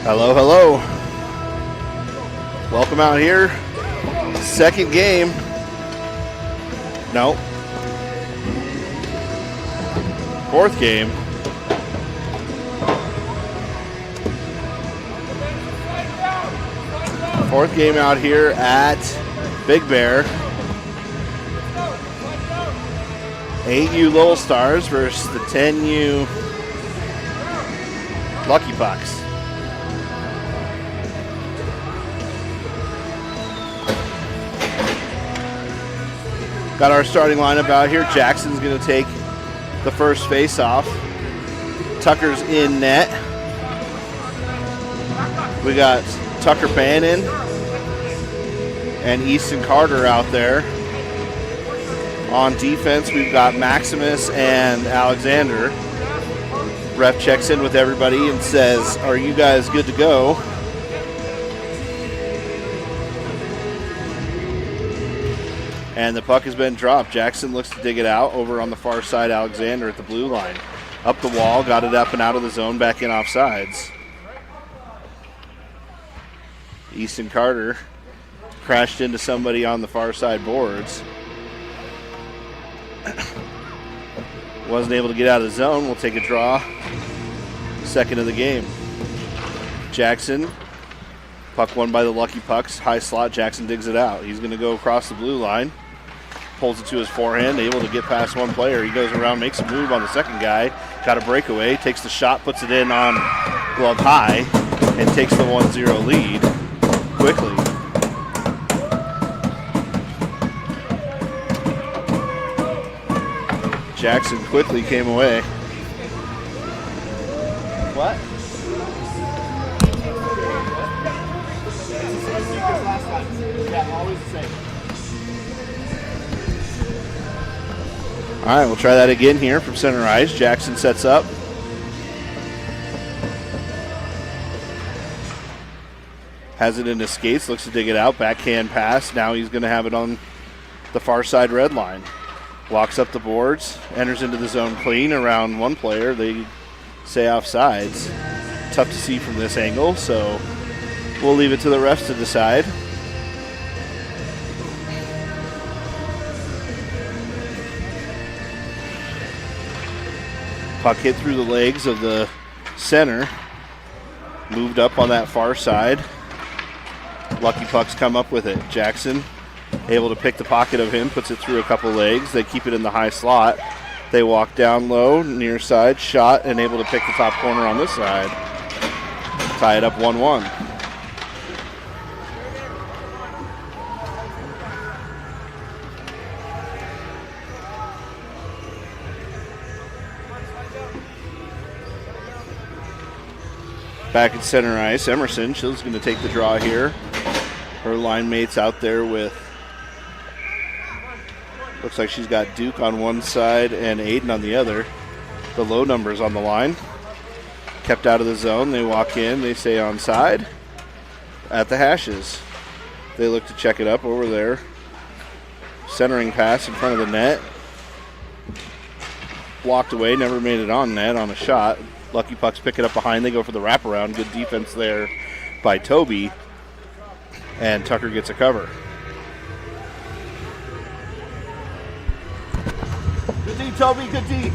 Hello, hello. Welcome out here. Second game. No. Fourth game. Fourth game out here at Big Bear. 8U Lowell Stars versus the 10U Lucky Pucks. Got our starting lineup out here. Jackson's going to take the first face-off. Tucker's in net. We got Tucker Bannon and Easton Carter out there. On defense, we've got Maximus and Alexander. Ref checks in with everybody and says, "Are you guys good to go?" And the puck has been dropped. Jackson looks to dig it out over on the far side. Alexander at the blue line. Up the wall, got it up and out of the zone, back in offsides. Easton Carter crashed into somebody on the far side boards. Wasn't able to get out of the zone. We'll take a draw. Second of the game. Jackson. Puck won by the Lucky Pucks. High slot. Jackson digs it out. He's going to go across the blue line. Pulls it to his forehand. Able to get past one player. He goes around, makes a move on the second guy. Got a breakaway. Takes the shot, puts it in on glove high, and takes the 1-0 lead quickly. Jackson quickly came away. What? Yeah, always the same. All right, we'll try that again here from center ice. Jackson sets up. Has it in his skates, looks to dig it out. Backhand pass. Now he's going to have it on the far side red line. Walks up the boards, enters into the zone clean around one player. They say offsides. Tough to see from this angle, so we'll leave it to the refs to decide. Puck hit through the legs of the center. Moved up on that far side. Lucky Pucks come up with it. Jackson able to pick the pocket of him, puts it through a couple legs. They keep it in the high slot. They walk down low, near side, shot, and able to pick the top corner on this side. Tie it up 1-1. Back at center ice, Emerson, she's going to take the draw here. Her line mates out there with, looks like she's got Duke on one side and Aiden on the other. The low numbers on the line. Kept out of the zone. They walk in. They say onside at the hashes. They look to check it up over there. Centering pass in front of the net. Blocked away. Never made it on net on a shot. Lucky Pucks pick it up behind. They go for the wraparound. Good defense there by Toby. And Tucker gets a cover. Good D, Toby. Good D.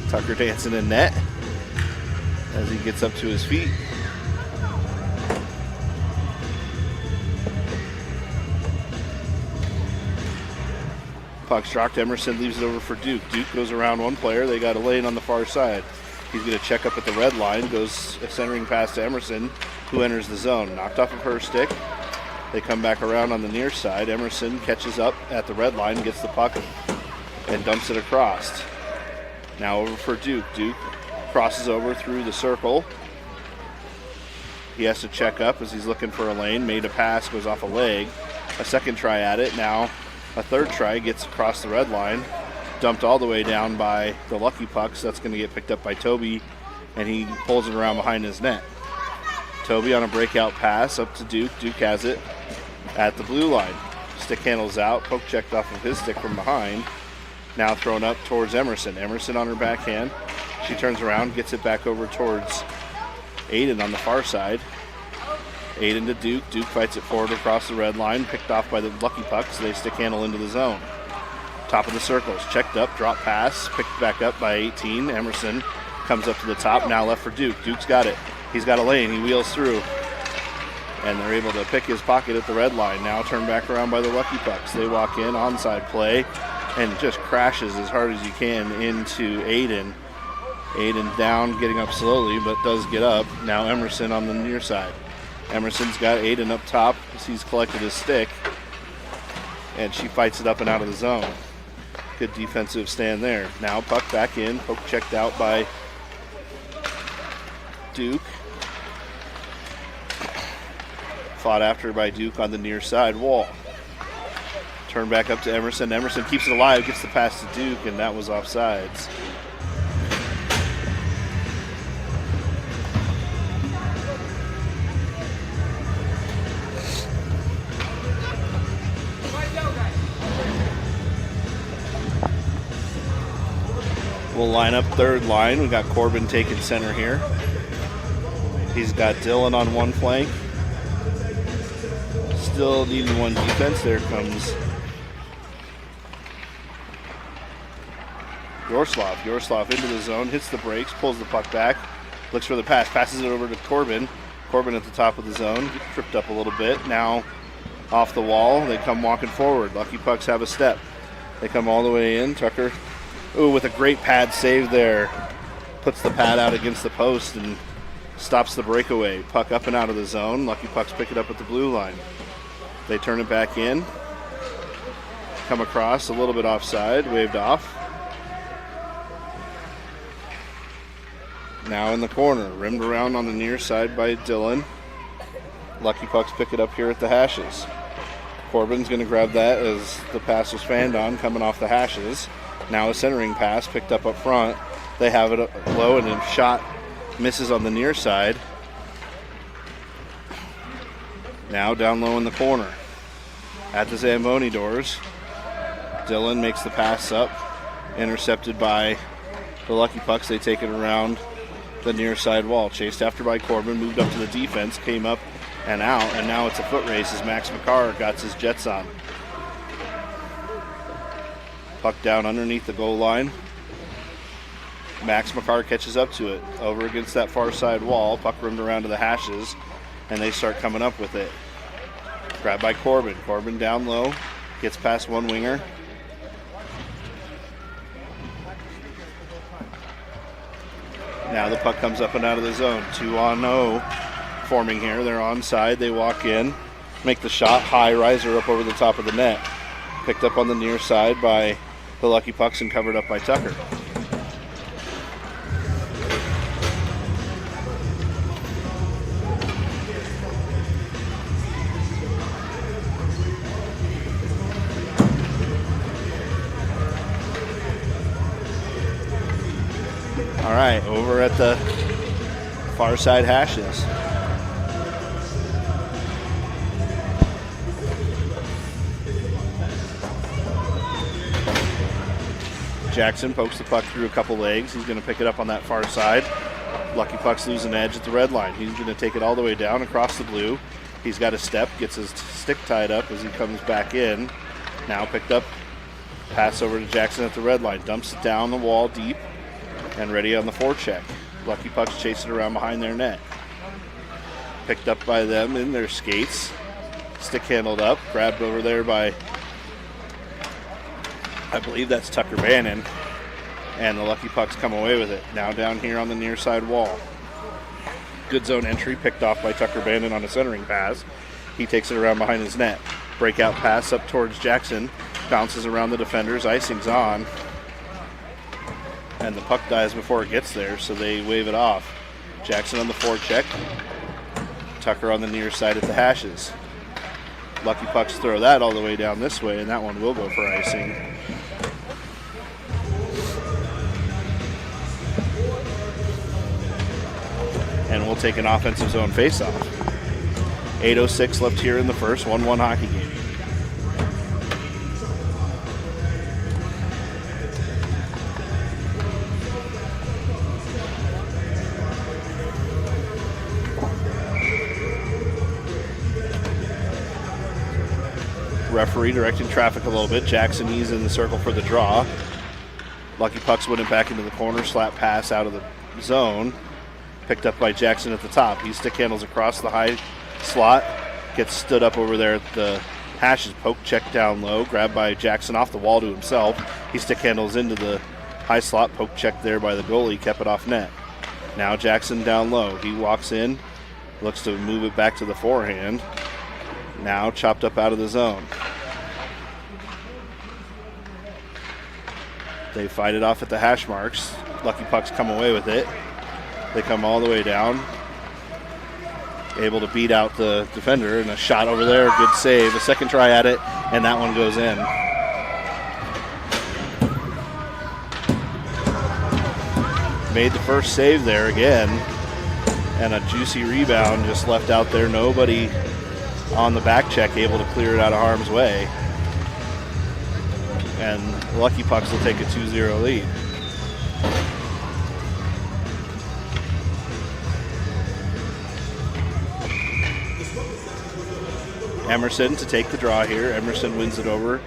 Tucker dancing in net as he gets up to his feet. Puck's dropped. Emerson leaves it over for Duke. Duke goes around one player. They got a lane on the far side. He's going to check up at the red line. Goes a centering pass to Emerson, who enters the zone. Knocked off of her stick. They come back around on the near side. Emerson catches up at the red line, gets the puck, and dumps it across. Now over for Duke. Duke crosses over through the circle. He has to check up as he's looking for a lane. Made a pass, goes off a leg. A second try at it. Now a third try, gets across the red line. Dumped all the way down by the Lucky Pucks. That's going to get picked up by Toby, and he pulls it around behind his net. Toby on a breakout pass up to Duke. Duke has it at the blue line. Stick handles out. Poke checked off of his stick from behind. Now thrown up towards Emerson. Emerson on her backhand. She turns around, gets it back over towards Aiden on the far side. Aiden to Duke. Duke fights it forward across the red line, picked off by the Lucky Pucks. They stick handle into the zone. Top of the circles, checked up, drop pass, picked back up by 18. Emerson comes up to the top, now left for Duke. Duke's got it. He's got a lane, he wheels through. And they're able to pick his pocket at the red line. Now turned back around by the Lucky Pucks. They walk in, onside play, and just crashes as hard as you can into Aiden. Aiden down, getting up slowly, but does get up. Now Emerson on the near side. Emerson's got Aiden up top as he's collected his stick. And she fights it up and out of the zone. Good defensive stand there. Now puck back in, poke checked out by Duke. Fought after by Duke on the near side wall. Turn back up to Emerson. Emerson keeps it alive, gets the pass to Duke, and that was offsides. We'll line up third line. We got Corbin taking center here. He's got Dylan on one flank. Still needing one defense. There comes Yorslav. Yorslav into the zone, hits the brakes, pulls the puck back, looks for the pass, passes it over to Corbin. Corbin at the top of the zone, tripped up a little bit. Now off the wall, they come walking forward. Lucky Pucks have a step. They come all the way in. Tucker, with a great pad save there. Puts the pad out against the post and stops the breakaway. Puck up and out of the zone. Lucky Pucks pick it up at the blue line. They turn it back in. Come across, a little bit offside, waved off. Now in the corner, rimmed around on the near side by Dylan. Lucky Pucks pick it up here at the hashes. Corbin's going to grab that as the pass was fanned on, coming off the hashes. Now a centering pass picked up front. They have it low and a shot misses on the near side. Now down low in the corner. At the Zamboni doors. Dylan makes the pass up. Intercepted by the Lucky Pucks. They take it around the near side wall. Chased after by Corbin. Moved up to the defense. Came up and out. And now it's a foot race as Max McCarr got his jets on. Puck down underneath the goal line. Max McCarr catches up to it. Over against that far side wall. Puck rimmed around to the hashes. And they start coming up with it. Grabbed by Corbin. Corbin down low. Gets past one winger. Now the puck comes up and out of the zone. 2-on-0 forming here. They're onside. They walk in. Make the shot. High riser up over the top of the net. Picked up on the near side by the Lucky Pucks and covered up by Tucker. All right, over at the far side hashes. Jackson pokes the puck through a couple legs. He's going to pick it up on that far side. Lucky Pucks lose an edge at the red line. He's going to take it all the way down across the blue. He's got a step, gets his stick tied up as he comes back in. Now picked up, pass over to Jackson at the red line. Dumps it down the wall deep and ready on the forecheck. Lucky Pucks chase it around behind their net. Picked up by them in their skates. Stick handled up, grabbed over there by, I believe that's Tucker Bannon. And the Lucky Pucks come away with it. Now down here on the near side wall. Good zone entry picked off by Tucker Bannon on a centering pass. He takes it around behind his net. Breakout pass up towards Jackson. Bounces around the defenders. Icing's on. And the puck dies before it gets there, so they wave it off. Jackson on the forecheck. Tucker on the near side at the hashes. Lucky Pucks throw that all the way down this way, and that one will go for icing. And we'll take an offensive zone faceoff. 8:06 left here in the first, 1-1 hockey game. Referee directing traffic a little bit. Jackson E's in the circle for the draw. Lucky Pucks winning back into the corner. Slap pass out of the zone. Picked up by Jackson at the top. He stick handles across the high slot. Gets stood up over there at the hashes. Poke check down low. Grabbed by Jackson off the wall to himself. He stick handles into the high slot. Poke check there by the goalie. Kept it off net. Now Jackson down low. He walks in. Looks to move it back to the forehand. Now chopped up out of the zone. They fight it off at the hash marks. Lucky Pucks come away with it. They come all the way down. Able to beat out the defender, and a shot over there, good save. A second try at it, and that one goes in. Made the first save there again, and a juicy rebound just left out there. Nobody on the back check able to clear it out of harm's way. And Lucky Pucks will take a 2-0 lead. Emerson to take the draw here. Emerson wins it over.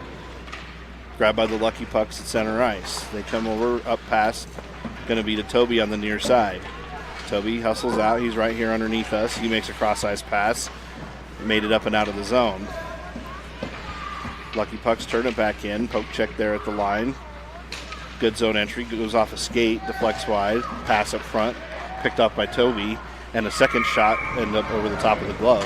Grabbed by the Lucky Pucks at center ice. They come over, up past. Going to be to Toby on the near side. Toby hustles out. He's right here underneath us. He makes a cross-ice pass. Made it up and out of the zone. Lucky Pucks turn it back in. Poke check there at the line. Good zone entry. Goes off a skate. Deflects wide. Pass up front. Picked up by Toby. And a second shot ended up over the top of the glove.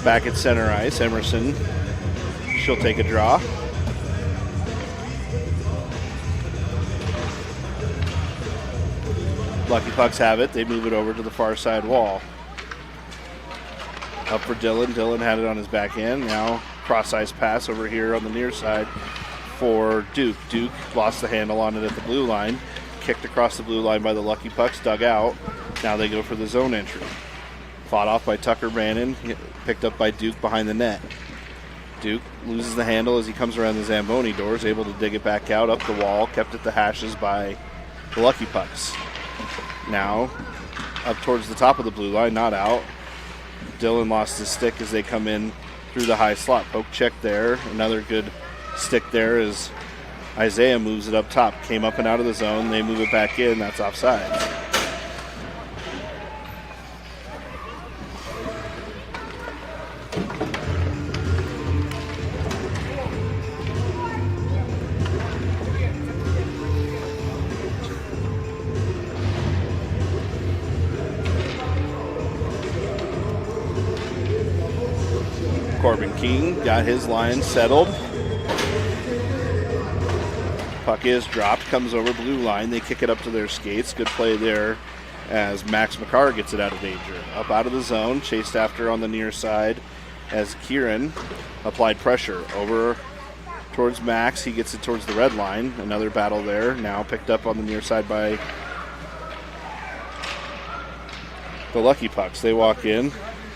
Back at center ice, Emerson, she'll take a draw. Lucky Pucks have it. They move it over to the far side wall. Up for Dylan. Dylan had it on his back end. Now cross-ice pass over here on the near side for Duke. Duke lost the handle on it at the blue line. Kicked across the blue line by the Lucky Pucks. Dug out. Now they go for the zone entry. Fought off by Tucker Bannon. Picked up by Duke behind the net. Duke loses the handle as he comes around the Zamboni doors. Able to dig it back out up the wall. Kept at the hashes by the Lucky Pucks. Now up towards the top of the blue line, not out. Dylan lost his stick as they come in through the high slot. Poke check there. Another good stick there as Isaiah moves it up top. Came up and out of the zone. They move it back in. That's offside. Corbin King got his line settled. Puck is dropped, comes over blue line. They kick it up to their skates. Good play there as Max McCarr gets it out of danger. Up out of the zone, chased after on the near side as Kieran applied pressure. Over towards Max, he gets it towards the red line. Another battle there. Now picked up on the near side by the Lucky Pucks. They walk in.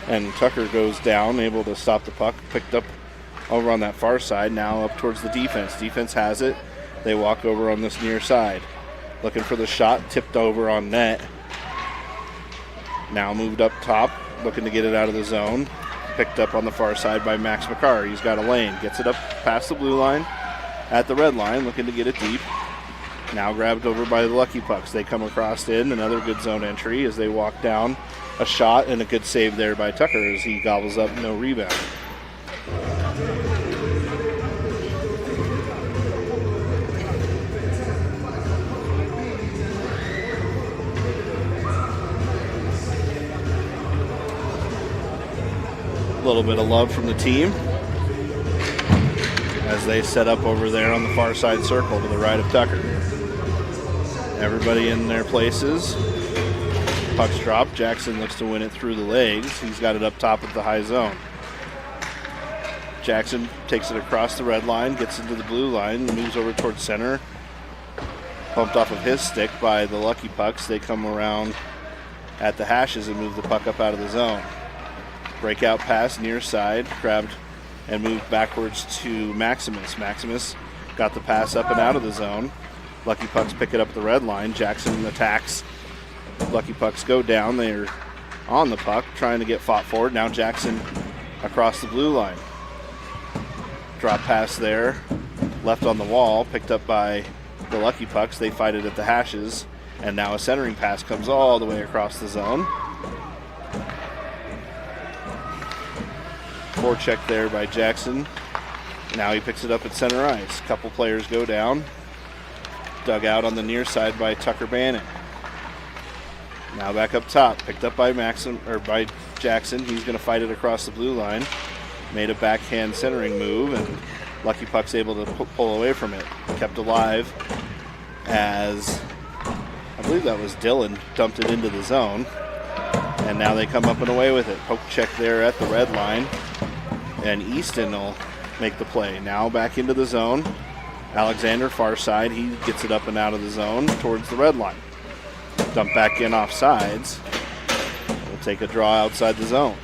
And Tucker goes down, able to stop the puck. Picked up over on that far side. Now up towards the defense. Defense has it. They walk over on this near side. Looking for the shot. Tipped over on net. Now moved up top. Looking to get it out of the zone. Picked up on the far side by Max McCarr. He's got a lane. Gets it up past the blue line. At the red line. Looking to get it deep. Now grabbed over by the Lucky Pucks. They come across in. Another good zone entry as they walk down. A shot and a good save there by Tucker as he gobbles up no rebound. A little bit of love from the team as they set up over there on the far side circle to the right of Tucker. Everybody in their places. Puck's dropped. Jackson looks to win it through the legs. He's got it up top of the high zone. Jackson takes it across the red line, gets into the blue line, moves over towards center. Pumped off of his stick by the Lucky Pucks. They come around at the hashes and move the puck up out of the zone. Breakout pass near side, grabbed and moved backwards to Maximus. Maximus got the pass up and out of the zone. Lucky Pucks pick it up at the red line. Jackson attacks. Lucky Pucks go down. They're on the puck, trying to get fought forward. Now Jackson across the blue line. Drop pass there, left on the wall, picked up by the Lucky Pucks. They fight it at the hashes, and now a centering pass comes all the way across the zone. Forecheck there by Jackson. Now he picks it up at center ice. Couple players go down. Dug out on the near side by Tucker Bannon. Now back up top, picked up by by Jackson. He's going to fight it across the blue line. Made a backhand centering move, and Lucky Puck's able to pull away from it. Kept alive as, I believe that was Dylan, dumped it into the zone. And now they come up and away with it. Poke check there at the red line. And Easton will make the play. Now back into the zone. Alexander, far side. He gets it up and out of the zone towards the red line. Dump back in off sides. We'll take a draw outside the zone.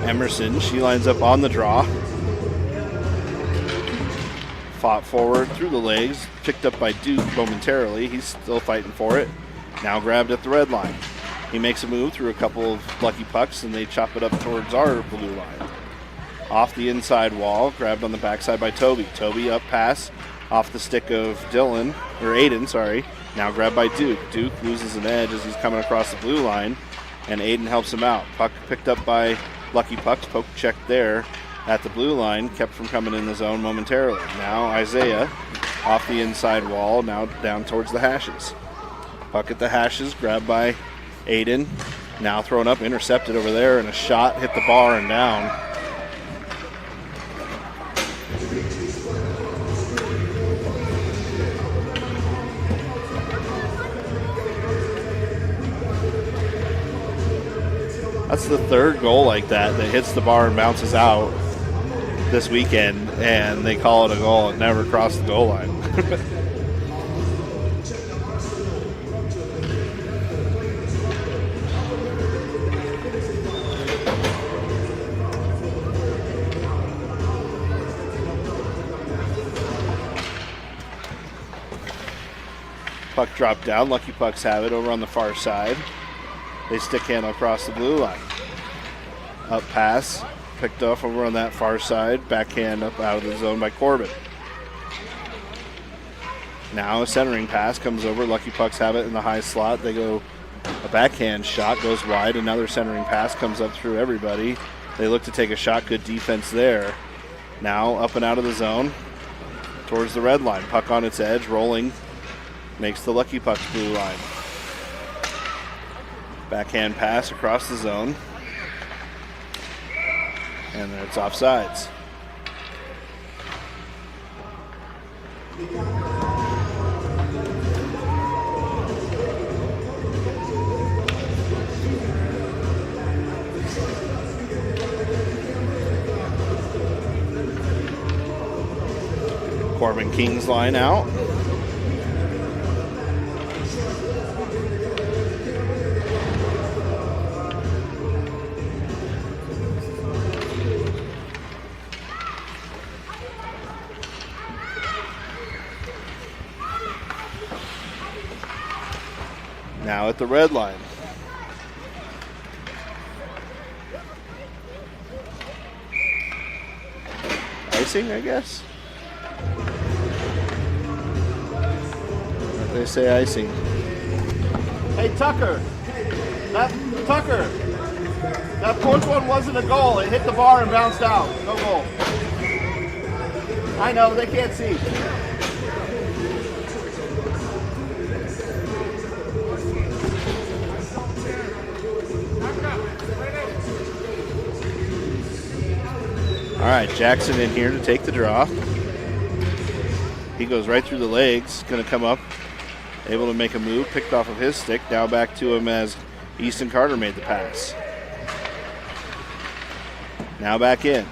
Emerson, she lines up on the draw. Fought forward through the legs, picked up by Duke momentarily. He's still fighting for it. Now grabbed at the red line. He makes a move through a couple of Lucky Pucks, and they chop it up towards our blue line. Off the inside wall, grabbed on the backside by Toby. Toby up pass off the stick of Aiden, sorry. Now grabbed by Duke. Duke loses an edge as he's coming across the blue line, and Aiden helps him out. Puck picked up by Lucky Pucks, poke check there at the blue line, kept from coming in the zone momentarily. Now Isaiah off the inside wall, now down towards the hashes. Puck at the hashes, grabbed by Aiden, now thrown up, intercepted over there, and a shot hit the bar and down. That's the third goal like that hits the bar and bounces out this weekend, and they call it a goal. It never crossed the goal line. Puck dropped down. Lucky Pucks have it over on the far side. They stick handle across the blue line. Up pass, picked off over on that far side. Backhand up out of the zone by Corbin. Now a centering pass comes over. Lucky Pucks have it in the high slot. They go, a backhand shot goes wide. Another centering pass comes up through everybody. They look to take a shot. Good defense there. Now up and out of the zone towards the red line. Puck on its edge, rolling. Makes the Lucky Pucks blue line. Backhand pass across the zone. And then it's offsides. Corbin King's line out. Now at the red line. Icing, I guess. They say icing. Hey Tucker, that fourth one wasn't a goal. It hit the bar and bounced out. No goal. I know, they can't see. All right, Jackson in here to take the draw. He goes right through the legs, going to come up able to make a move, picked off of his stick. Now back to him as Easton Carter made the pass. Now back in.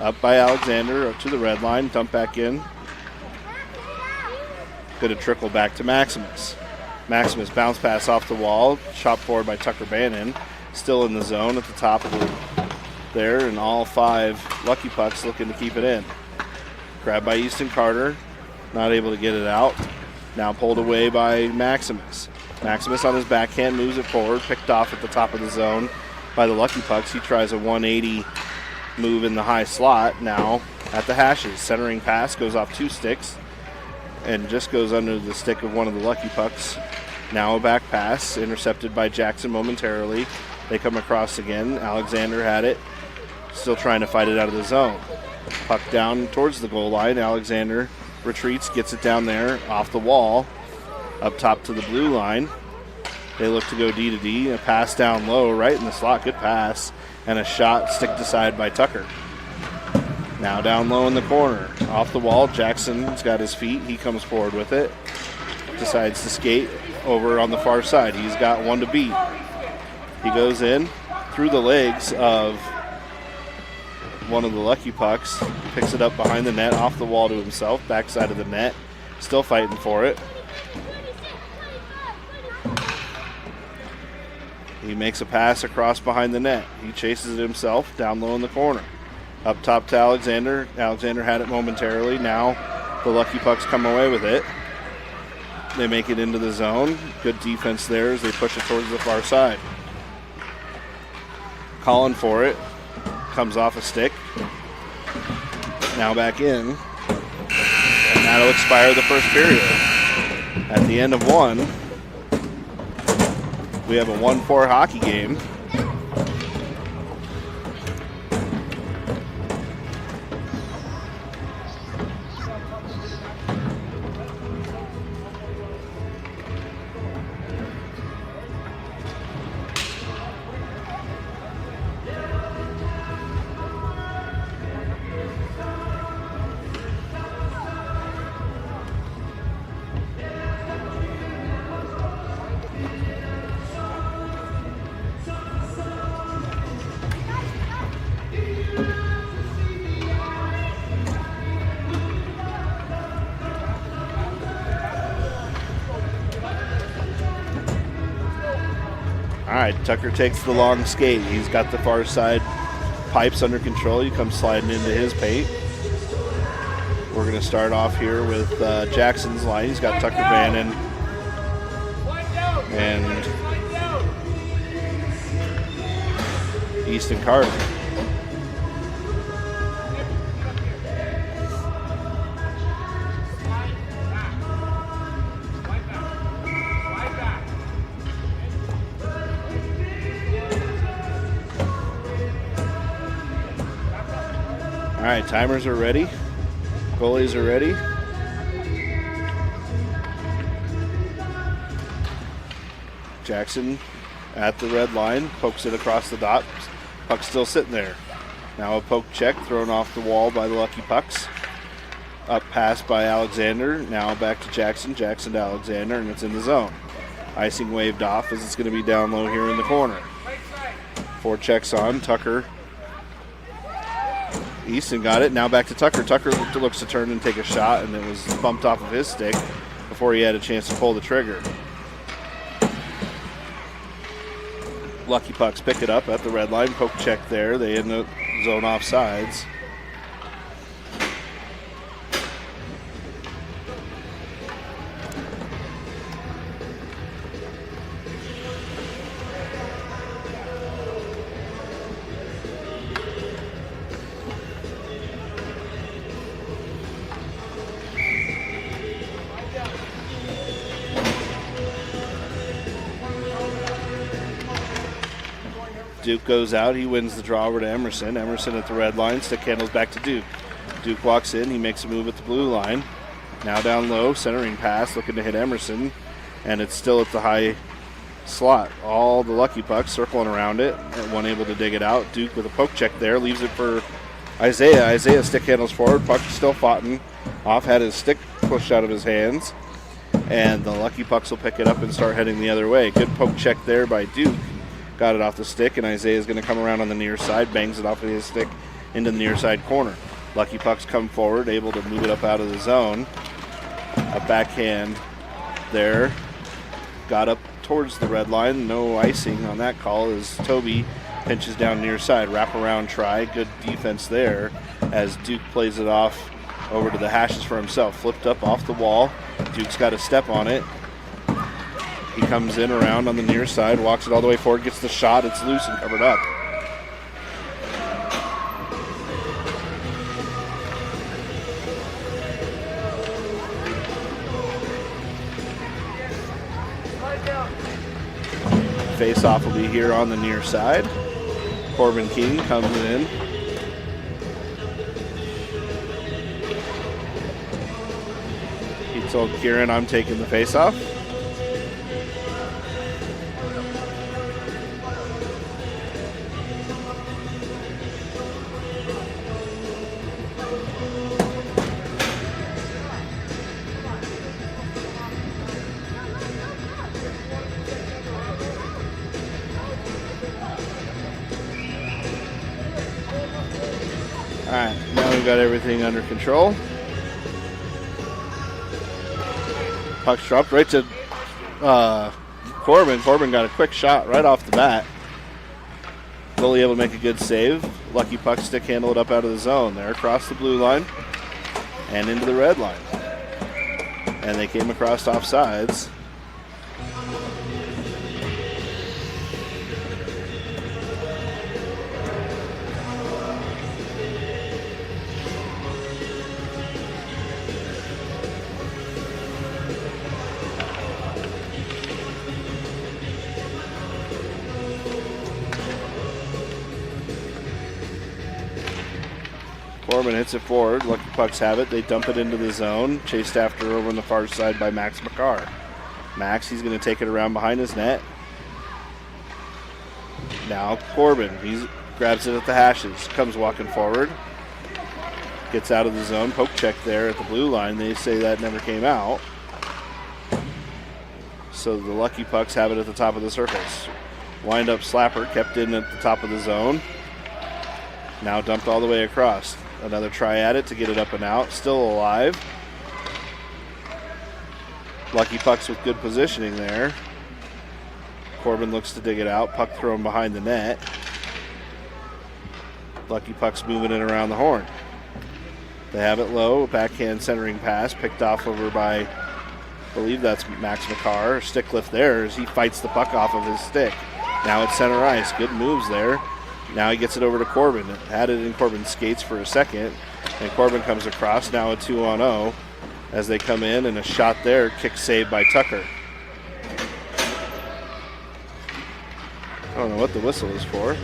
Up by Alexander, up to the red line, dump back in. Good to trickle back to Maximus. Maximus bounce pass off the wall, shot forward by Tucker Bannon. Still in the zone at the top of there, and all 5 Lucky Pucks looking to keep it in. Grabbed by Easton Carter, not able to get it out. Now pulled away by Maximus. Maximus on his backhand moves it forward, picked off at the top of the zone by the Lucky Pucks. He tries a 180 move in the high slot. Now at the hashes, centering pass goes off 2 sticks and just goes under the stick of one of the Lucky Pucks. Now a back pass, intercepted by Jackson momentarily. They come across again. Alexander had it, still trying to fight it out of the zone. Puck down towards the goal line. Alexander retreats, gets it down there, off the wall, up top to the blue line. They look to go D to D. A pass down low, right in the slot. Good pass. And a shot sticked aside by Tucker. Now down low in the corner. Off the wall, Jackson's got his feet. He comes forward with it. Decides to skate over on the far side. He's got one to beat. He goes in through the legs of one of the Lucky Pucks. Picks it up behind the net, off the wall to himself. Backside of the net. Still fighting for it. He makes a pass across behind the net. He chases it himself down low in the corner. Up top to Alexander. Alexander had it momentarily. Now the Lucky Pucks come away with it. They make it into the zone. Good defense there as they push it towards the far side. Calling for it. Comes off a stick. Now back in. And that'll expire the first period. At the end of one, we have a 1-4 hockey game. All right, Tucker takes the long skate. He's got the far side pipes under control. He comes sliding into his paint. We're going to start off here with Jackson's line. He's got Tucker Bannon and Easton Carter. All right, timers are ready. Goalies are ready. Jackson at the red line, pokes it across the dot. Puck's still sitting there. Now a poke check thrown off the wall by the Lucky Pucks. Up pass by Alexander. Now back to Jackson. Jackson to Alexander, and it's in the zone. Icing waved off as it's going to be down low here in the corner. 4 checks on. Tucker. Easton got it. Now back to Tucker. Tucker looks to turn and take a shot, and it was bumped off of his stick before he had a chance to pull the trigger. Lucky Pucks pick it up at the red line. Poke check there. They in the zone offsides. Duke goes out. He wins the draw over to Emerson. Emerson at the red line. Stick handles back to Duke. Duke walks in. He makes a move at the blue line. Now down low. Centering pass. Looking to hit Emerson. And it's still at the high slot. All the Lucky Pucks circling around it. One able to dig it out. Duke with a poke check there. Leaves it for Isaiah. Isaiah stick handles forward. Puck still fighting off. Had his stick pushed out of his hands. And the Lucky Pucks will pick it up and start heading the other way. Good poke check there by Duke. Got it off the stick, and Isaiah's going to come around on the near side, bangs it off of his stick into the near side corner. Lucky Pucks come forward, able to move it up out of the zone. A backhand there. Got up towards the red line. No icing on that call as Toby pinches down near side. Wraparound try. Good defense there as Duke plays it off over to the hashes for himself. Flipped up off the wall. Duke's got a step on it. He comes in around on the near side, walks it all the way forward, gets the shot. It's loose and covered up. Face-off will be here on the near side. Corbin King comes in. He told Kieran, I'm taking the face-off. Alright, now we've got everything under control. Puck's dropped right to Corbin. Corbin got a quick shot right off the bat. Goalie able to make a good save. Lucky Puck stick handle it up out of the zone there, across the blue line and into the red line. And they came across offsides. Corbin hits it forward. Lucky Pucks have it. They dump it into the zone. Chased after over on the far side by Max McCarr. Max, he's going to take it around behind his net. Now Corbin, he grabs it at the hashes. Comes walking forward. Gets out of the zone. Poke check there at the blue line. They say that never came out. So the Lucky Pucks have it at the top of the circles. Wind up slapper kept in at the top of the zone. Now dumped all the way across. Another try at it to get it up and out. Still alive. Lucky Pucks with good positioning there. Corbin looks to dig it out. Puck thrown behind the net. Lucky Pucks moving it around the horn. They have it low. Backhand centering pass picked off over by, I believe that's Max McCarr. Stick lift there as he fights the puck off of his stick. Now it's center ice. Good moves there. Now he gets it over to Corbin. Had it in Corbin's skates for a second. And Corbin comes across. Now a 2-on-0 as they come in. And a shot there. Kick saved by Tucker. I don't know what the whistle is for.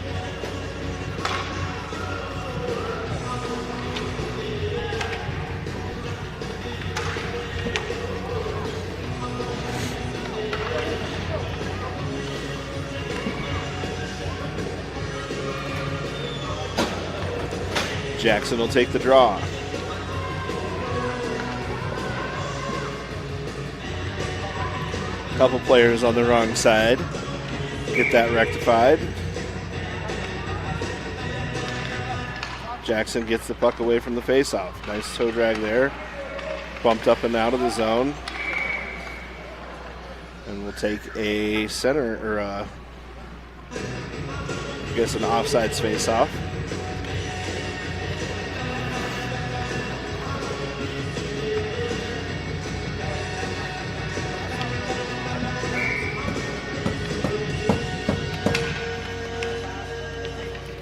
Jackson will take the draw. Couple players on the wrong side. Get that rectified. Jackson gets the puck away from the faceoff. Nice toe drag there. Bumped up and out of the zone. And we'll take a center, or I guess an offsides faceoff.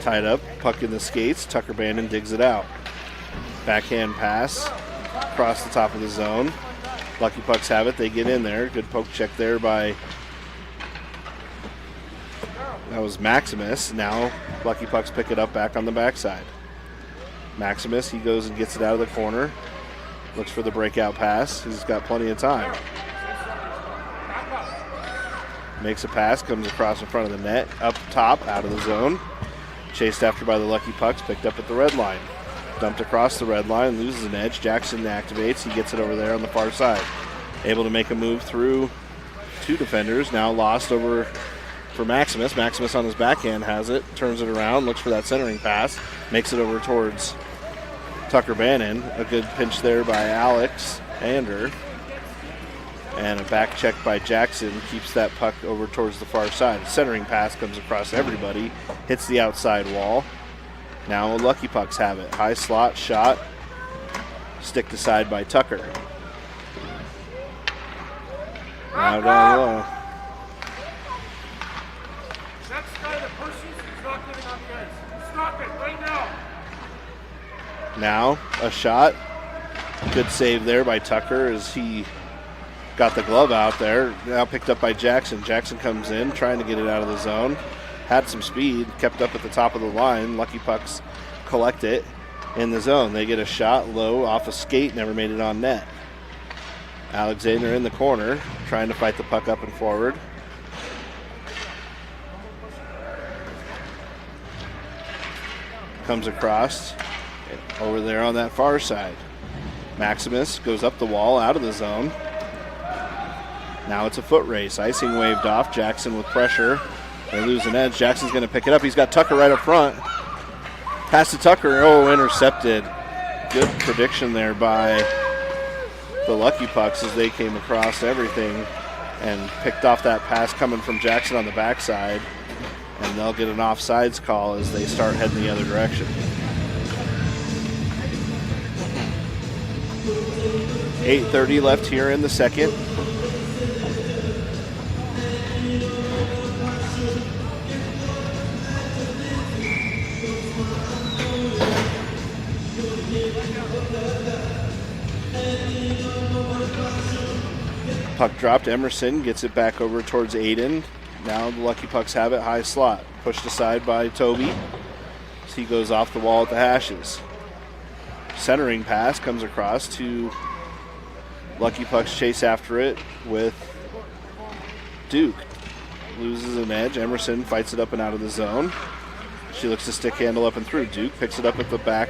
Tied up, puck in the skates. Tucker Bandon digs it out. Backhand pass across the top of the zone. Lucky Pucks have it. They get in there. Good poke check there by, that was Maximus. Now Lucky Pucks pick it up back on the backside. Maximus, he goes and gets it out of the corner. Looks for the breakout pass. He's got plenty of time. Makes a pass, comes across in front of the net. Up top, out of the zone. Chased after by the Lucky Pucks, picked up at the red line. Dumped across the red line, loses an edge. Jackson activates, he gets it over there on the far side. able to make a move through 2 defenders. Now lost over for Maximus. Maximus on his backhand has it, turns it around, looks for that centering pass, makes it over towards Tucker Bannon. A good pinch there by Alex Ander. And a back check by Jackson keeps that puck over towards the far side. Centering pass comes across everybody, hits the outside wall. Now Lucky Pucks have it. High slot shot, stick to side by Tucker. Now down low. Next guy that pushes is not getting on the ice. Stop it right now. Now a shot. Good save there by Tucker as he got the glove out there. Now picked up by Jackson. Jackson comes in trying to get it out of the zone. Had some speed, kept up at the top of the line. Lucky Pucks collect it in the zone. They get a shot low off a skate, never made it on net. Alexander in the corner, trying to fight the puck up and forward. Comes across over there on that far side. Maximus goes up the wall, out of the zone. Now it's a foot race. Icing waved off. Jackson with pressure. They lose an edge. Jackson's going to pick it up. He's got Tucker right up front. Pass to Tucker. Oh, intercepted. Good prediction there by the Lucky Pucks as they came across everything and picked off that pass coming from Jackson on the backside. And they'll get an offsides call as they start heading the other direction. 8:30 left here in the second. Puck dropped. Emerson gets it back over towards Aiden. Now the Lucky Pucks have it. High slot. Pushed aside by Toby. As he goes off the wall at the hashes. Centering pass comes across to Lucky Pucks. Chase after it with Duke. Loses an edge. Emerson fights it up and out of the zone. She looks to stick handle up and through. Duke picks it up at the back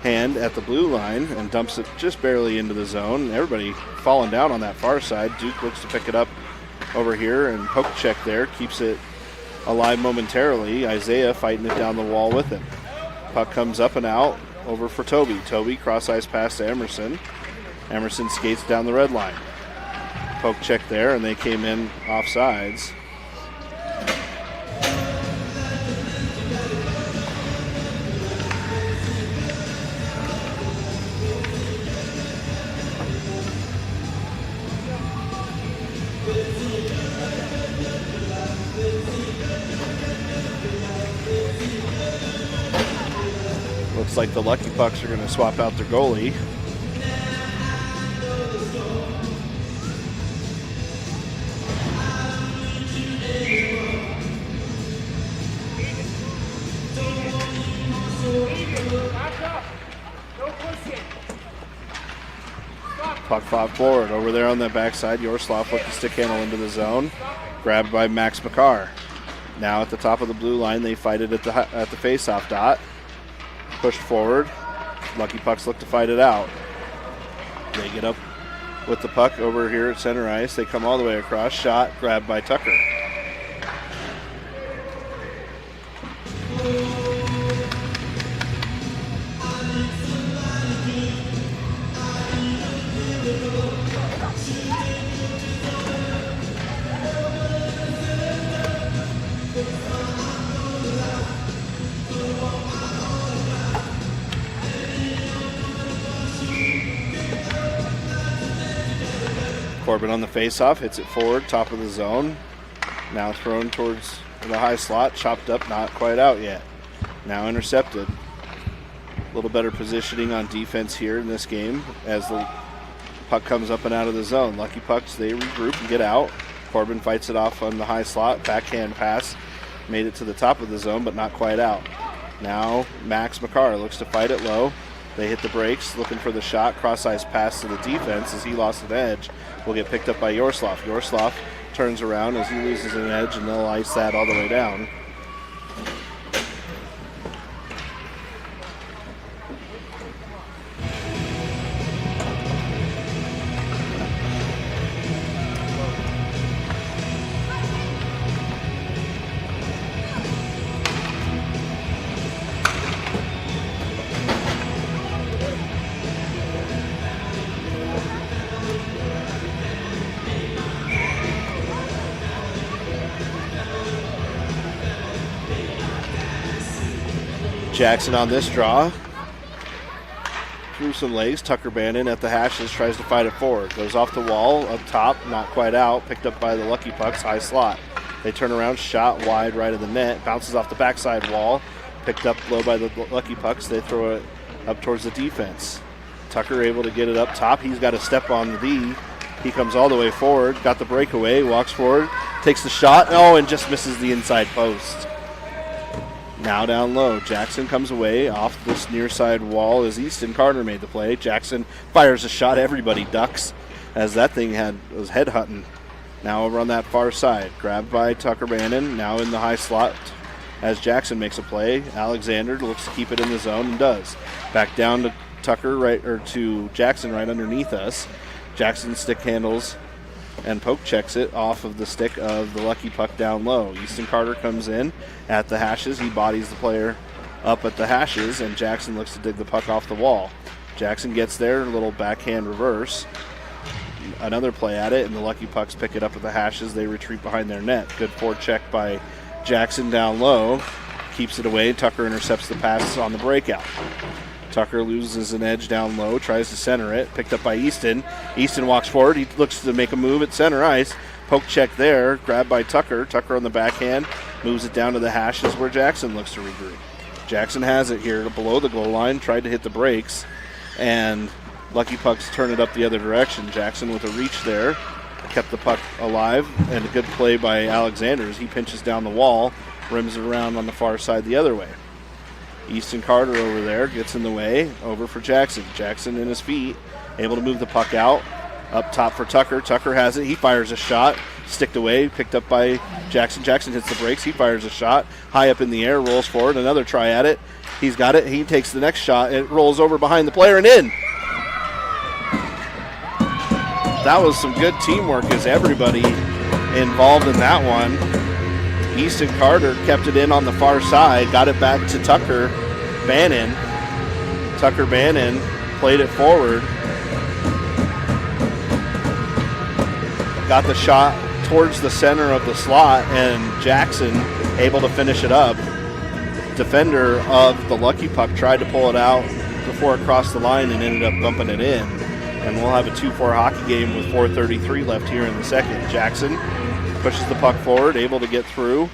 hand at the blue line and dumps it just barely into the zone. Everybody falling down on that far side. Duke looks to pick it up over here and poke check there. Keeps it alive momentarily. Isaiah fighting it down the wall with him. Puck comes up and out over for Toby. Toby cross ice pass to Emerson. Emerson skates down the red line. Poke check there and they came in offsides. Looks like the Lucky Pucks are going to swap out their goalie. Puck fought forward. Over there on the backside, Yorslav with the stick handle into the zone. Grabbed by Max McCarr. Now at the top of the blue line, they fight it at the face-off dot. Pushed forward. Lucky Pucks look to fight it out. They get up with the puck over here at center ice. They come all the way across. Shot grabbed by Tucker. Corbin on the faceoff, hits it forward, top of the zone. Now thrown towards the high slot, chopped up, not quite out yet. Now intercepted. A little better positioning on defense here in this game as the puck comes up and out of the zone. Lucky Pucks, they regroup and get out. Corbin fights it off on the high slot, backhand pass. Made it to the top of the zone, but not quite out. Now Max McCarr looks to fight it low. They hit the brakes, looking for the shot. Cross-ice pass to the defense as he lost an edge. Will get picked up by Yorslav. Yorslav turns around as he loses an edge, and they'll ice that all the way down. Jackson on this draw. Through some legs. Tucker Bannon at the hashes tries to fight it forward. Goes off the wall, up top, not quite out. Picked up by the Lucky Pucks, high slot. They turn around, shot wide right of the net. Bounces off the backside wall. Picked up low by the Lucky Pucks. They throw it up towards the defense. Tucker able to get it up top. He's got a step on the D. He comes all the way forward. Got the breakaway. Walks forward. Takes the shot. Oh, and just misses the inside post. Now down low. Jackson comes away off this near side wall as Easton Carter made the play. Jackson fires a shot. Everybody ducks as that thing was head hunting. Now over on that far side. Grabbed by Tucker Bannon. Now in the high slot as Jackson makes a play. Alexander looks to keep it in the zone and does. Back down to Tucker to Jackson right underneath us. Jackson stick handles and poke checks it off of the stick of the Lucky Puck down low. Easton Carter comes in at the hashes. He bodies the player up at the hashes, and Jackson looks to dig the puck off the wall. Jackson gets there, a little backhand reverse. Another play at it, and the Lucky Pucks pick it up at the hashes. They retreat behind their net. Good forecheck by Jackson down low. Keeps it away. Tucker intercepts the pass on the breakout. Tucker loses an edge down low, tries to center it. Picked up by Easton. Easton walks forward. He looks to make a move at center ice. Poke check there. Grabbed by Tucker. Tucker on the backhand. Moves it down to the hashes where Jackson looks to regroup. Jackson has it here below the goal line. Tried to hit the brakes. And Lucky Pucks turn it up the other direction. Jackson with a reach there. Kept the puck alive. And a good play by Alexander as he pinches down the wall. Rims it around on the far side the other way. Easton Carter over there gets in the way. Over for Jackson. Jackson in his feet. Able to move the puck out. Up top for Tucker. Tucker has it. He fires a shot. Sticked away. Picked up by Jackson. Jackson hits the brakes. He fires a shot. High up in the air. Rolls forward. Another try at it. He's got it. He takes the next shot. It rolls over behind the player and in. That was some good teamwork as everybody involved in that one. Easton Carter kept it in on the far side, got it back to Tucker Bannon. Tucker Bannon played it forward. Got the shot towards the center of the slot, and Jackson able to finish it up. Defender of the Lucky Puck tried to pull it out before it crossed the line and ended up bumping it in. And we'll have a 2-4 hockey game with 4:33 left here in the second. Jackson pushes the puck forward, able to get through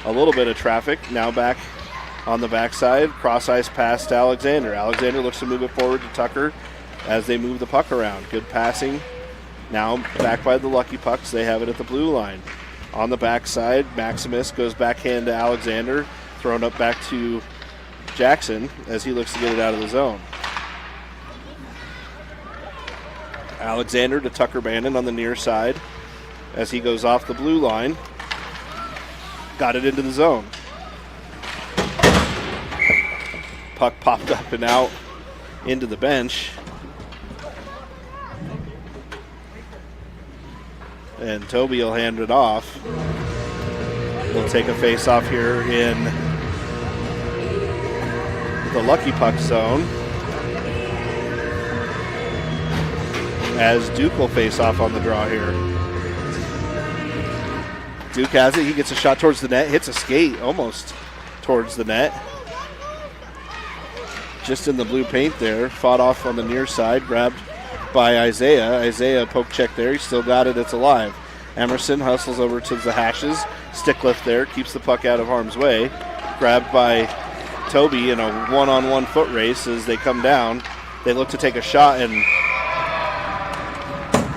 a little bit of traffic. Now back on the backside, cross ice pass to Alexander. Alexander looks to move it forward to Tucker as they move the puck around. Good passing. Now back by the Lucky Pucks. They have it at the blue line. On the backside, Maximus goes backhand to Alexander, thrown up back to Jackson as he looks to get it out of the zone. Alexander to Tucker Bannon on the near side as he goes off the blue line. Got it into the zone. Puck popped up and out into the bench. And Toby will hand it off. We'll take a face-off here in the Lucky Puck zone. As Duke will face off on the draw here. Duke has it. He gets a shot towards the net. Hits a skate almost towards the net. Just in the blue paint there. Fought off on the near side. Grabbed by Isaiah. Isaiah poke check there. He still got it. It's alive. Emerson hustles over to the hashes. Stick lift there. Keeps the puck out of harm's way. Grabbed by Toby in a one-on-one foot race as they come down. They look to take a shot and